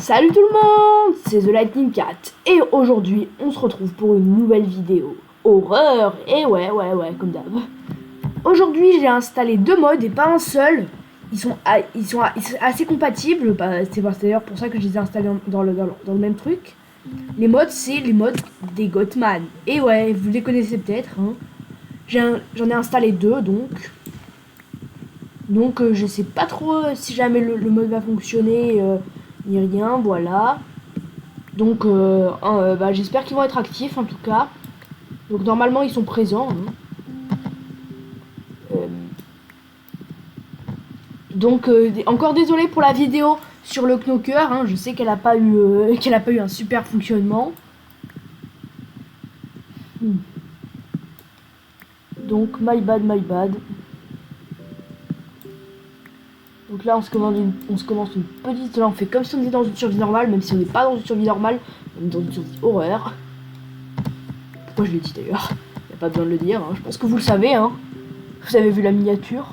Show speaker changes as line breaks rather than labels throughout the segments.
Salut tout le monde, c'est The Lightning Cat et aujourd'hui on se retrouve pour une nouvelle vidéo horreur et ouais comme d'hab. Aujourd'hui j'ai installé deux mods et pas un seul. Ils sont assez compatibles, c'est d'ailleurs pour ça que je les ai installés dans le même truc. Les mods c'est les mods des Gothman et ouais vous les connaissez peut-être hein. J'en ai installé deux donc je sais pas trop si jamais le mode va fonctionner ni rien, voilà. Donc j'espère qu'ils vont être actifs en tout cas. Donc normalement ils sont présents hein. Encore désolé pour la vidéo sur le knocker hein. Je sais qu'elle a pas eu un super fonctionnement. Donc my bad. Donc là on se commence une petite... Là on fait comme si on était dans une survie normale, même si on n'est pas dans une survie normale, on est dans une survie horreur. Pourquoi je l'ai dit d'ailleurs? Il n'y a pas besoin de le dire, hein. Je pense que vous le savez hein. Vous avez vu la miniature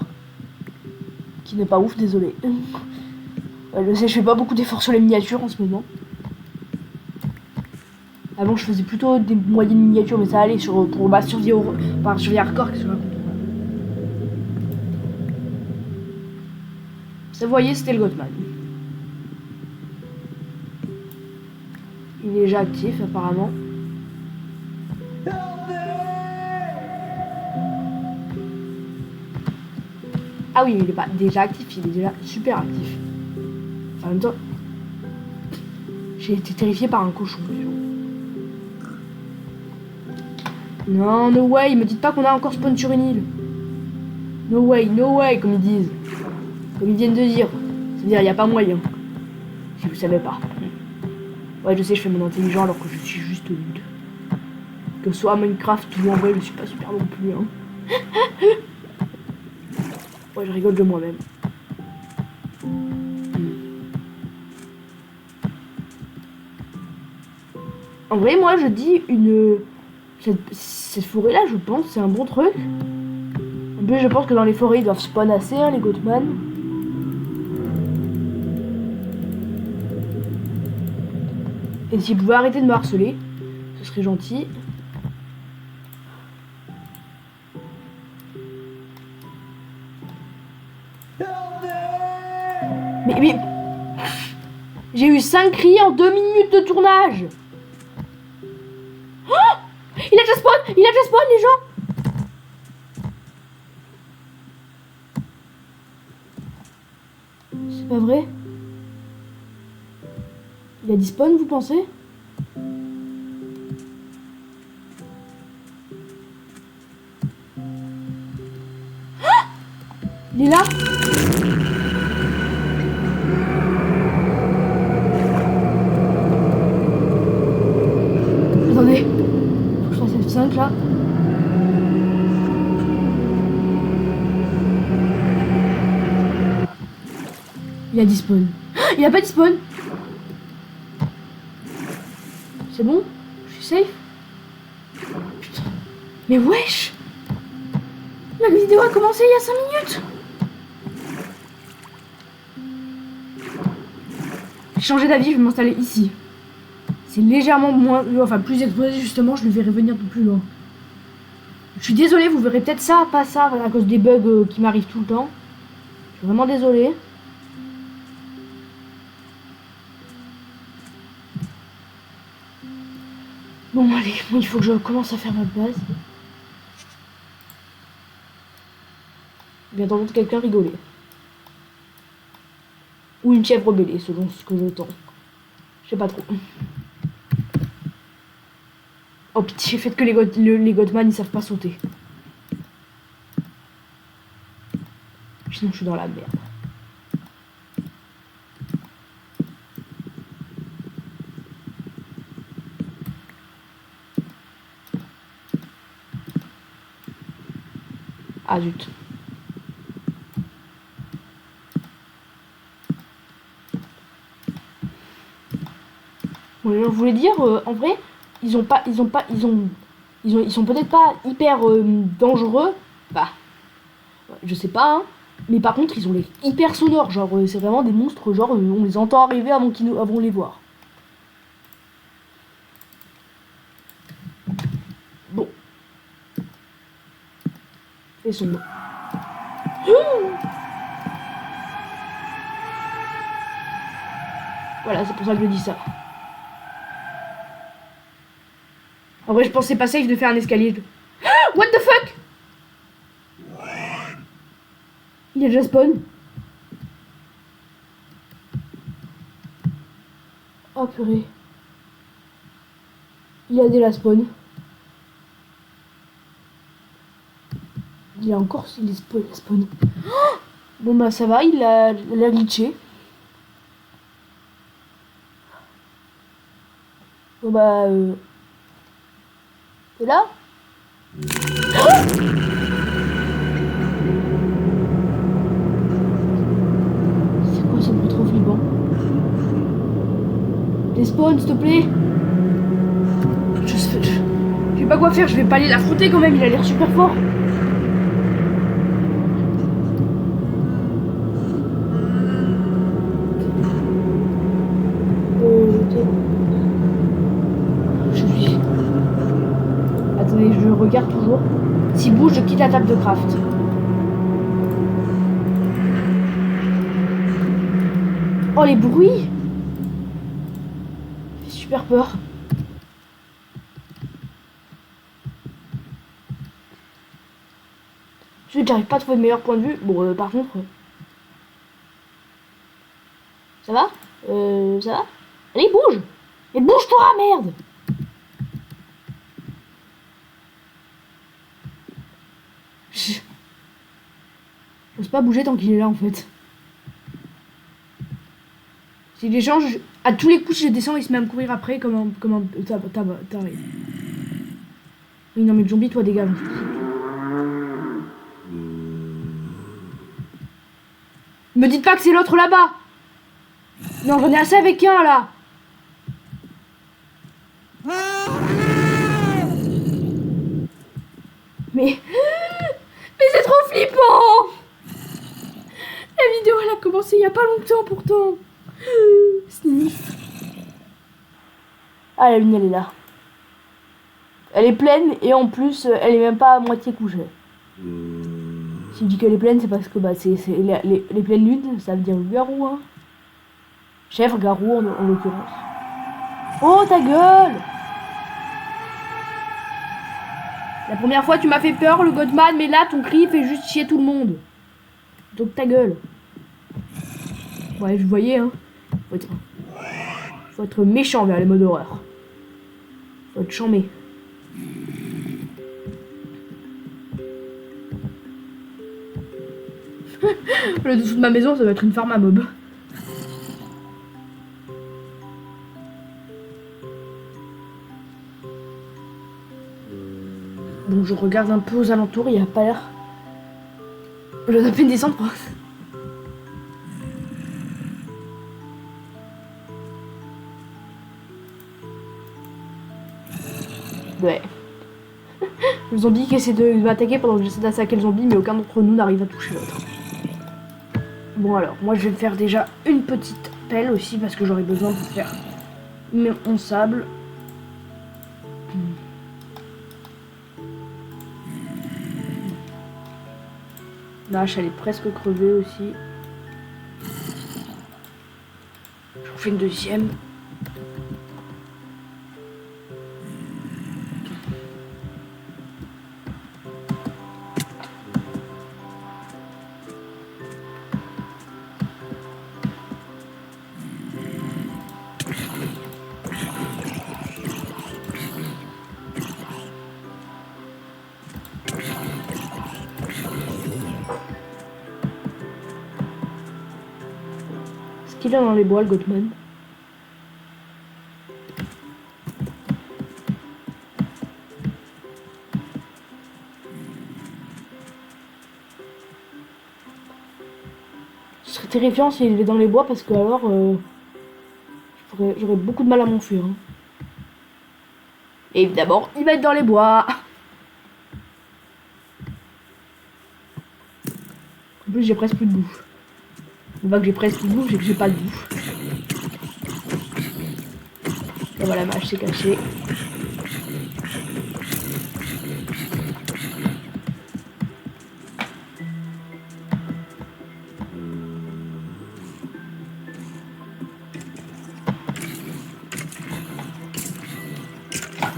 qui n'est pas ouf, désolé. Je sais, je fais pas beaucoup d'efforts sur les miniatures en ce moment. Avant je faisais plutôt des moyennes miniatures, mais ça allait pour ma survie hardcore que sur la contour. Ça, vous voyez, c'était le Gothman. Il est déjà actif apparemment. Ah oui, il est pas déjà actif, il est déjà super actif. Enfin, en même temps, j'ai été terrifié par un cochon. Non, no way, me dites pas qu'on a encore spawn sur une île. No way, comme ils disent. Comme ils viennent de dire. C'est-à-dire, il n'y a pas moyen. Si vous savez pas. Ouais, je sais, je fais mon intelligent alors que je suis juste nude. Que ce soit à Minecraft ou en vrai, je suis pas super non plus. Hein. Ouais, je rigole de moi-même. En vrai, moi, je dis cette forêt-là, je pense, c'est un bon truc. En plus, je pense que dans les forêts, ils doivent spawn assez, hein, les Gothman. Et si vous pouvez arrêter de me harceler, ce serait gentil. Mais... J'ai eu 5 cris en 2 minutes de tournage. Oh, il a déjà spawn les gens. C'est pas vrai? Il a dit spawn, vous pensez? Ah, il est là. Attendez, faut que je fasse F5 là. Il a dit spawn. Il a pas dit spawn. C'est bon? Je suis safe? Putain. Mais wesh! La vidéo a commencé il y a 5 minutes! J'ai changé d'avis, je vais m'installer ici. C'est légèrement moins... Enfin, plus exposé justement, je le verrai venir de plus loin. Je suis désolé, vous verrez peut-être ça, pas ça, à cause des bugs qui m'arrivent tout le temps. Je suis vraiment désolé. Bon allez, il faut que je commence à faire ma base. Je viens d'entendre quelqu'un rigoler. Ou une chèvre bêlée, selon ce que j'entends. Je sais pas trop. Oh pitié, faites que les Gothman ils savent pas sauter. Sinon je suis dans la merde. Ah zut. Bon, je voulais dire, en vrai, ils sont peut-être pas hyper dangereux. Bah, je sais pas, hein. Mais par contre, ils ont l'air hyper sonores. Genre, c'est vraiment des monstres. Genre, on les entend arriver avant avant de les voir. Bon. Et son nom. Voilà, c'est pour ça que je dis ça. En vrai, je pensais pas safe de faire un escalier. What the fuck? Il a déjà spawn. Oh purée. Il a déjà spawn. Il a encore il est spawn. Bon bah ça va, il a glitché. Bon bah c'est là. C'est quoi ce bruit trop flippant? Despawn s'il te plaît. Je sais pas quoi faire, je vais pas aller l'affronter quand même, il a l'air super fort. Attendez, je regarde toujours. S'il bouge, je quitte la table de craft. Oh, les bruits! Ça fait super peur. J'arrive pas à trouver de meilleur point de vue. Bon, par contre... Ça va? Ça va? Allez, bouge! Et bouge-toi, merde! J'ose pas bouger tant qu'il est là, en fait. S'il échange, à tous les coups, si je descends, il se met à me courir après comme un taré. Oui, non, mais le zombie, toi, dégage. Me dites pas que c'est l'autre là-bas! Non, j'en ai assez avec un, là! Mais c'est trop flippant! La vidéo, elle a commencé il y a pas longtemps, pourtant. Sniff. Ah, la lune, elle est là. Elle est pleine, et en plus, elle est même pas à moitié couchée. Si je dis qu'elle est pleine, c'est parce que bah, c'est les pleines lunes, ça veut dire garou, hein. Chèvre, garou, en l'occurrence. Oh, ta gueule! La première fois, tu m'as fait peur, le Godman, mais là, ton cri fait juste chier tout le monde. Donc, ta gueule. Ouais, je voyais, hein. Faut être méchant vers les modes d'horreur. Faut être chambé. Le dessous de ma maison, ça va être une farm à mob. Bon, je regarde un peu aux alentours, il n'y a pas l'air. Je dois à peine descendre. Ouais. Le zombie qui essaie de m'attaquer pendant que j'essaie d'attaquer le zombie, mais aucun d'entre nous n'arrive à toucher l'autre. Bon alors, moi je vais me faire déjà une petite pelle aussi parce que j'aurai besoin pour faire mon sable. La hache elle est presque crevée aussi. J'en fais une deuxième. Qu'est-ce qu'il a dans les bois, le Goatman? Ce serait terrifiant s'il est dans les bois parce que alors j'aurais beaucoup de mal à m'enfuir. Hein. Et d'abord, il va être dans les bois. En plus, plus, j'ai presque plus de bouffe. On voit que j'ai presque plus de bouffe, j'ai que j'ai pas de bouffe. Et voilà, ma hache s'est cachée.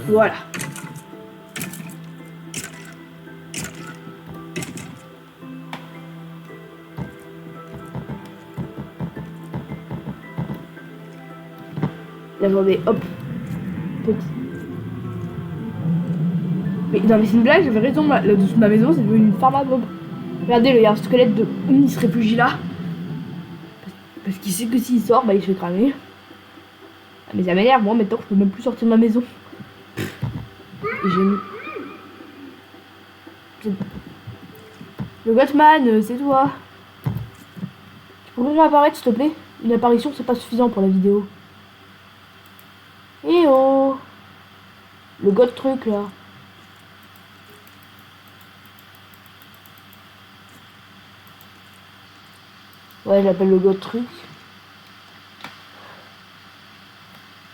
Voilà. La journée, hop. Petit. Mais non, mais c'est une blague, j'avais raison. Le dessous de ma maison, c'est devenu une farm à bob. Regardez, il y a un squelette de Omni se réfugie là. Parce qu'il sait que s'il sort, bah il se fait cramer. Ah, mais ça m'énerve, moi maintenant je peux même plus sortir de ma maison. Et j'ai mis. Le Gothman, c'est toi. Tu pourrais réapparaître s'il te plaît? Une apparition c'est pas suffisant pour la vidéo. Eh oh! Le God truc là. Ouais, je l'appelle le God truc.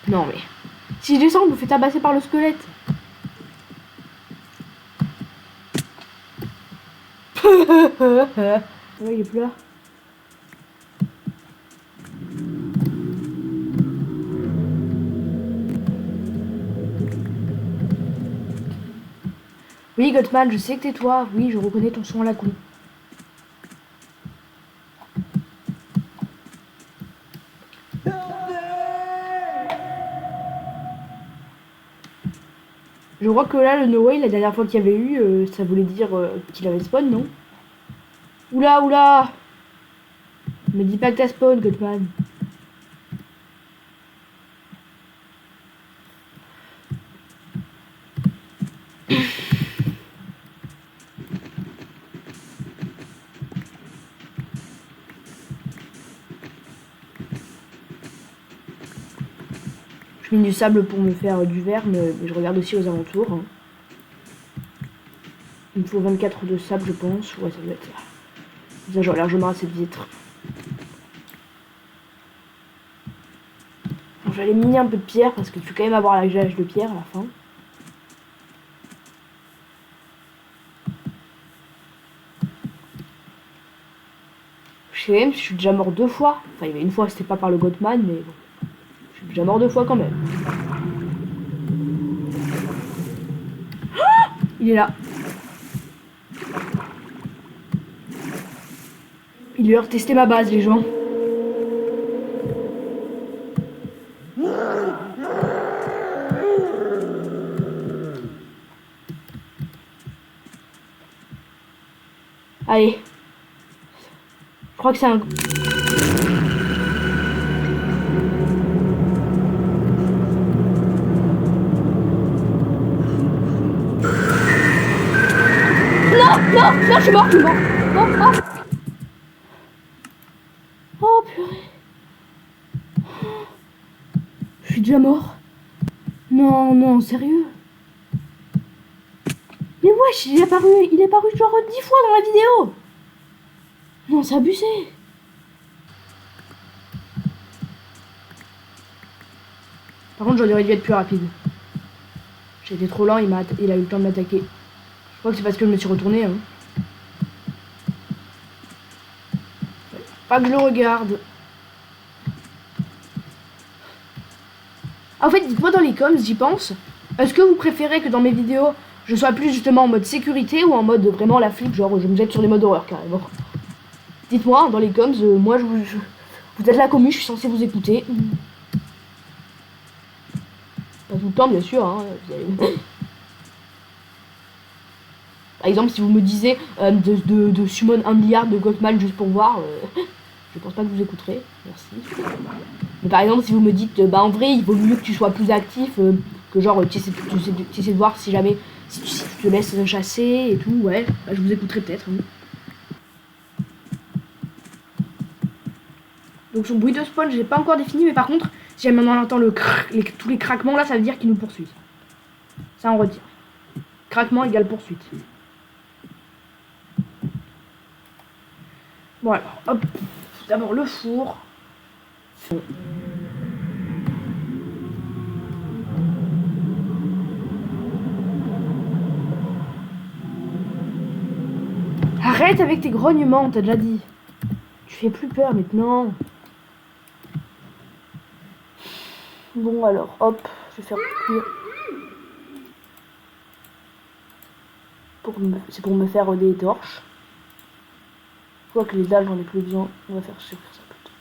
Non mais. Si je descends, je me fais tabasser par le squelette. Ouais, il est plus là. Oui, Gothman, je sais que t'es toi. Oui, je reconnais ton son à la con. Je crois que là, le No Way, la dernière fois qu'il y avait eu, ça voulait dire qu'il avait spawn, non? Oula, oula! Me dis pas que t'as spawn, Gothman. Je mets du sable pour me faire du verre, mais je regarde aussi aux alentours. Hein. Il me faut 24 de sable, je pense. Ouais, ça doit être ça. Ça, j'aurai largement assez de vitres. Bon, je vais aller miner un peu de pierre parce que tu veux quand même avoir la l'âge de pierre à la fin. Je sais même, je suis déjà mort 2 fois. Enfin, il y avait une fois, c'était pas par le Gothman, mais bon. Je suis déjà mort 2 fois quand même. Ah, il est là. Il lui a retesté ma base, les gens. Allez. Je crois que c'est un... Non, non, je suis mort, je suis mort. Oh, oh. Oh purée. Je suis déjà mort. Non, non, sérieux. Mais wesh, il est apparu genre 10 fois dans la vidéo. Non, c'est abusé. Par contre, j'aurais dû être plus rapide. J'ai été trop lent, il a eu le temps de m'attaquer. Je crois que c'est parce que je me suis retourné. Hein. Pas que je le regarde. En fait, dites-moi dans les coms, j'y pense. Est-ce que vous préférez que dans mes vidéos, je sois plus justement en mode sécurité ou en mode vraiment la flip, genre je me jette sur les modes horreur carrément. Dites-moi dans les coms, moi vous êtes la commu, je suis censé vous écouter. Pas tout le temps bien sûr, hein. Par exemple, si vous me disiez de summon 1 milliard de Gothman juste pour voir, je pense pas que vous écouterez, merci. Mais par exemple, si vous me dites, bah en vrai, il vaut mieux que tu sois plus actif, que genre, tu essaies de voir si jamais, si tu te laisses chasser et tout, ouais, bah, je vous écouterai peut-être. Hein. Donc son bruit de spawn, je l'ai pas encore défini, mais par contre, si jamais on entend tous les craquements là, ça veut dire qu'il nous poursuit. Ça on retire. Craquement égale poursuite. Bon alors, hop, d'abord le four. Arrête avec tes grognements, on t'a déjà dit. Tu fais plus peur maintenant. Bon alors, hop, je vais faire cuire. C'est pour me faire des torches. Je vois que les dalles, j'en ai plus besoin. On va faire surfer ça plutôt.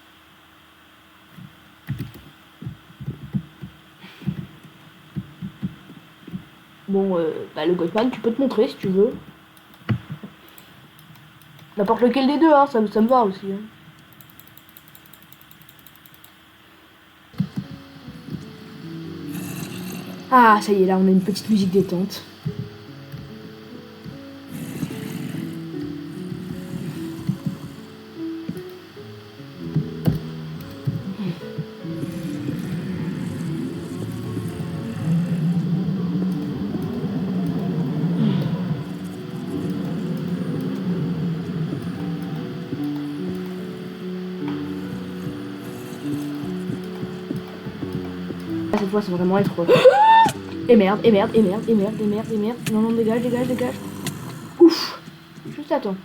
Bon, le Gothman, tu peux te montrer si tu veux. N'importe lequel des deux, hein, ça me va aussi. Hein. Ah, ça y est, là, on a une petite musique détente. Cette fois, c'est vraiment être... Et merde, et merde, et merde, et merde, et merde, et merde. Non, non, dégage, dégage, dégage. Ouf. Juste attends.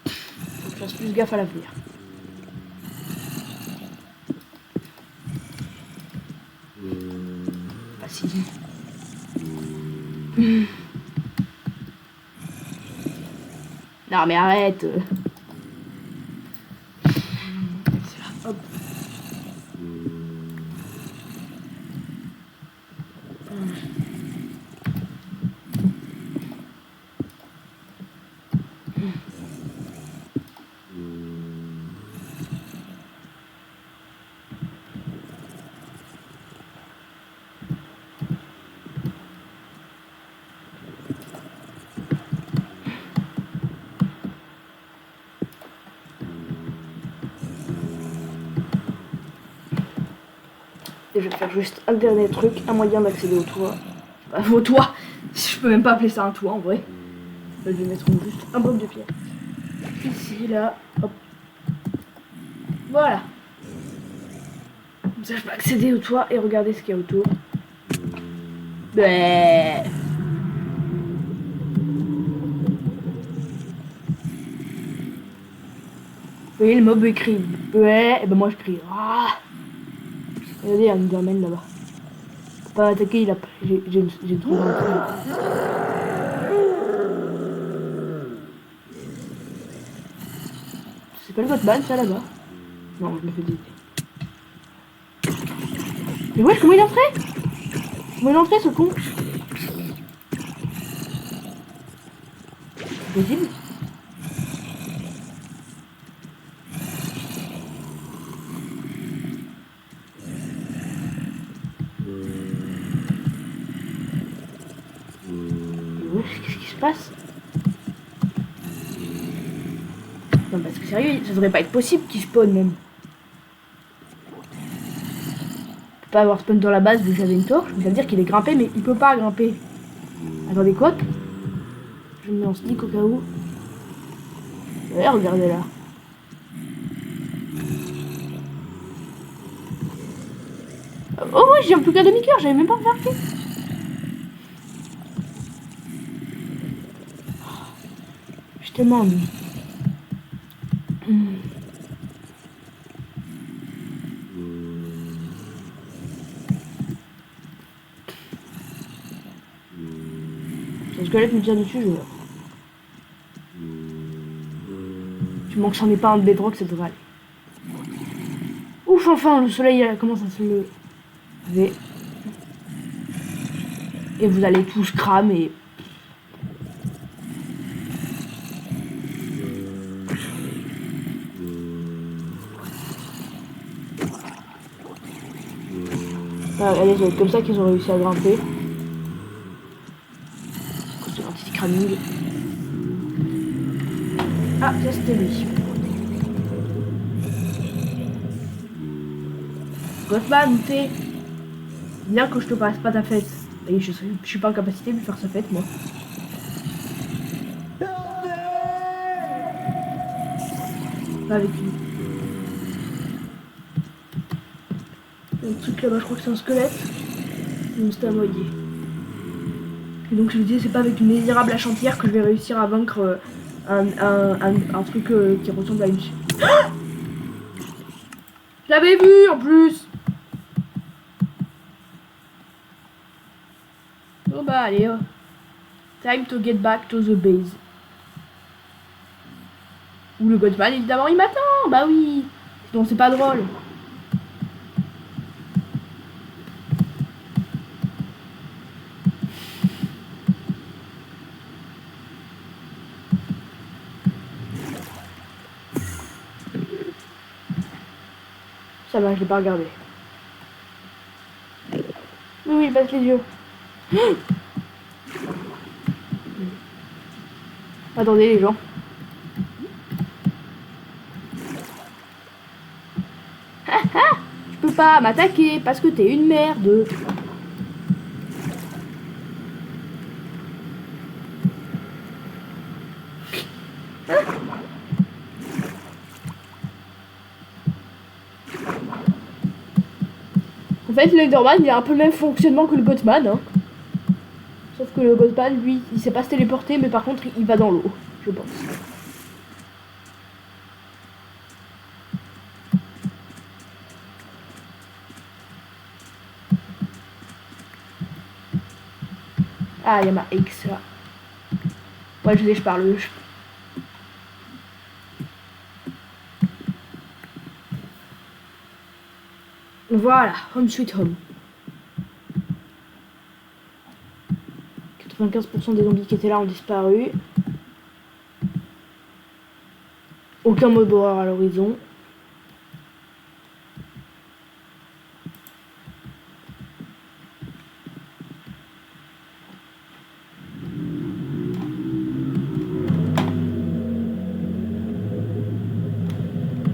Faut que je fasse plus gaffe à l'avenir. Facile. Non, mais arrête. Hop. Et je vais faire juste un dernier truc, un moyen d'accéder au toit. Au toit. Je peux même pas appeler ça un toit en vrai. Je vais mettre juste un bloc de pierre. Ici, là, hop. Voilà. Comme ça, je peux accéder au toit et regarder ce qu'il y a autour. Ouais. Vous voyez, le mob écrit ouais, et ben moi je crie ah. Regardez, il y a une Enderman là-bas. Faut pas attaquer, il a... j'ai trouvé un truc. C'est pas le Gothman ça là-bas? Non, je me fais dire. Mais wesh, comment il est entré? Comment il est entré ce con? C'est possible? Qu'est-ce qui se passe? Non, parce que sérieux, ça devrait pas être possible qu'il spawn même. Il peut pas avoir spawn dans la base vu que j'avais une torche, mais ça veut dire qu'il est grimpé, mais il peut pas grimper. Attendez, quoi? Je me mets en sneak au cas où. Ouais, regardez là. Oh ouais, j'ai un plus qu'à demi-cœur, j'avais même pas remarqué. Je suis tellement ennuyé. Si un squelette me tire dessus, je meurs. Tu manques, j'en ai pas un de bedrock, ça devrait aller. Ouf, enfin, le soleil commence à se lever. Et vous allez tous cramer. Ah, allez, ça va être comme ça qu'ils ont réussi à grimper. C'est un petit cramming. Ah, ça c'était lui. Gothman, t'es bien que je te passe pas ta fête. Et je suis pas en capacité de lui faire sa fête, moi. Avec lui. Le truc là-bas, je crois que c'est un squelette. Donc c'est un noyer. Et donc je me disais, c'est pas avec une misérable achantière que je vais réussir à vaincre un truc qui ressemble à une... Je l'avais vu en plus. Bon bah allez, time to get back to the base. Ou le Godsman évidemment il m'attend, bah oui. Sinon c'est pas drôle. Ça va, je l'ai pas regardé. Oui, il passe les yeux. Attendez les gens. Tu peux pas m'attaquer parce que t'es une merde. En fait, le Enderman, il a un peu le même fonctionnement que le Gothman. Hein. Sauf que le Gothman, lui, il sait pas se téléporter, mais par contre, il va dans l'eau, je pense. Ah, il y a ma X là. Ouais, je parle. Voilà, home sweet home. 95% des zombies qui étaient là ont disparu. Aucun mode horreur à l'horizon.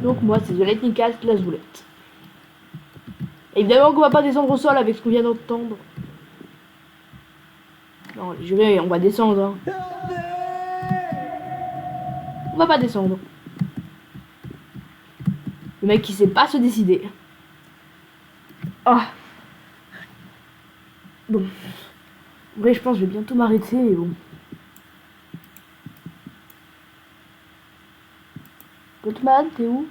Donc moi c'est The Lightning Cat, la zoulette. Évidemment qu'on va pas descendre au sol avec ce qu'on vient d'entendre. Non, les jurés, on va descendre. Hein. On va pas descendre. Le mec qui sait pas se décider. Ah. Bon. En vrai, je pense que je vais bientôt m'arrêter, mais bon. Gothman, t'es où?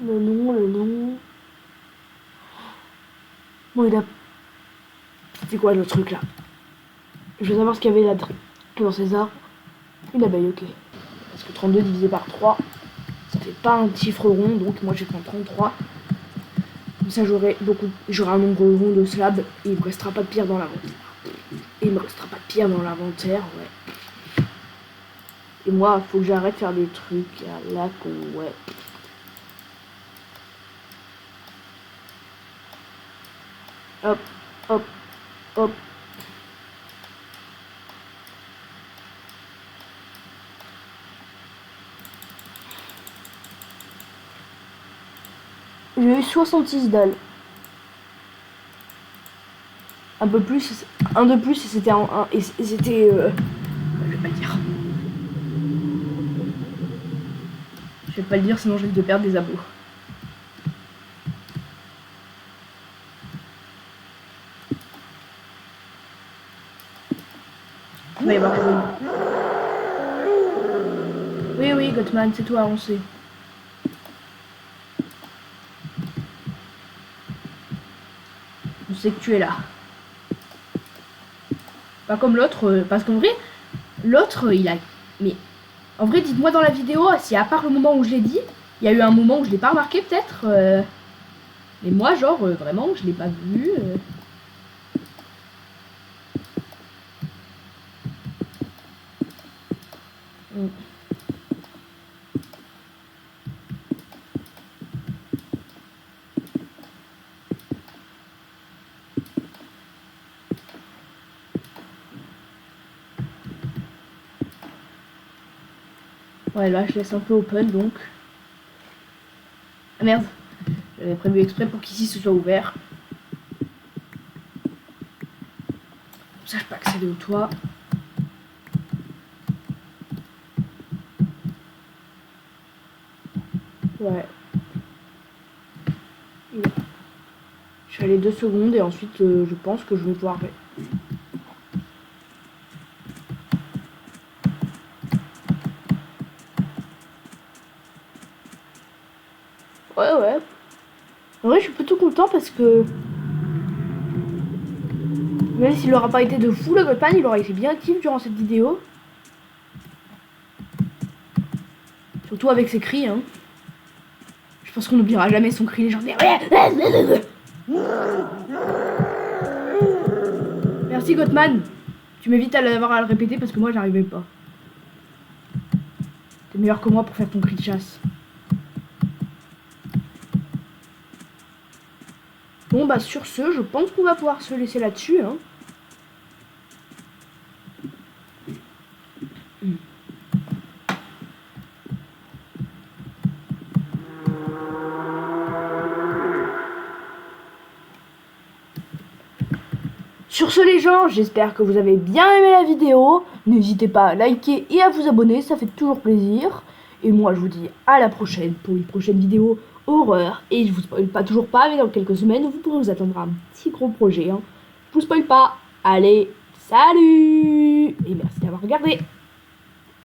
Le nom. Bon, il a... C'était quoi le truc là? Je veux savoir ce qu'il y avait là dans ces arbres. Une abeille, ok. Parce que 32 divisé par 3, ça fait pas un chiffre rond, donc moi je vais prendre 33. Comme ça j'aurai un nombre rond de slabs et il me restera pas de pierre dans l'inventaire. Ouais. Et moi, faut que j'arrête de faire des trucs là qu'on... Ouais. Hop, hop, hop. J'ai eu 66 dalles. Un de plus et c'était je vais pas le dire. Je vais pas le dire sinon je vais de perdre des abos. Il va y avoir oui, Gothman, c'est toi, on sait. On sait que tu es là. Pas comme l'autre, parce qu'en vrai, l'autre, il a... Mais, en vrai, dites-moi dans la vidéo, si à part le moment où je l'ai dit, il y a eu un moment où je l'ai pas remarqué, peut-être. Mais moi, genre, vraiment, je l'ai pas vu. Ouais, là, je laisse un peu open, donc... Ah merde, j'avais prévu exprès pour qu'ici ce soit ouvert. aller au toit. Ouais. Je vais aller 2 secondes et ensuite je pense que je vais pouvoir... Ouais. En vrai, je suis plutôt content parce que... Même s'il n'aura pas été de fou, le Goldman, il aura été bien actif durant cette vidéo. Surtout avec ses cris, hein. Je pense qu'on n'oubliera jamais son cri légendaire. Merci Goldman. Tu m'évites à l'avoir à le répéter parce que moi j'arrivais pas. T'es meilleur que moi pour faire ton cri de chasse. Bon bah sur ce, je pense qu'on va pouvoir se laisser là-dessus, hein. Sur ce les gens, j'espère que vous avez bien aimé la vidéo. N'hésitez pas à liker et à vous abonner, ça fait toujours plaisir. Et moi je vous dis à la prochaine pour une prochaine vidéo horreur. Et je vous spoil pas toujours pas, mais dans quelques semaines vous pourrez vous attendre à un petit gros projet, hein. Je vous spoil pas. Allez, salut. Et merci d'avoir regardé.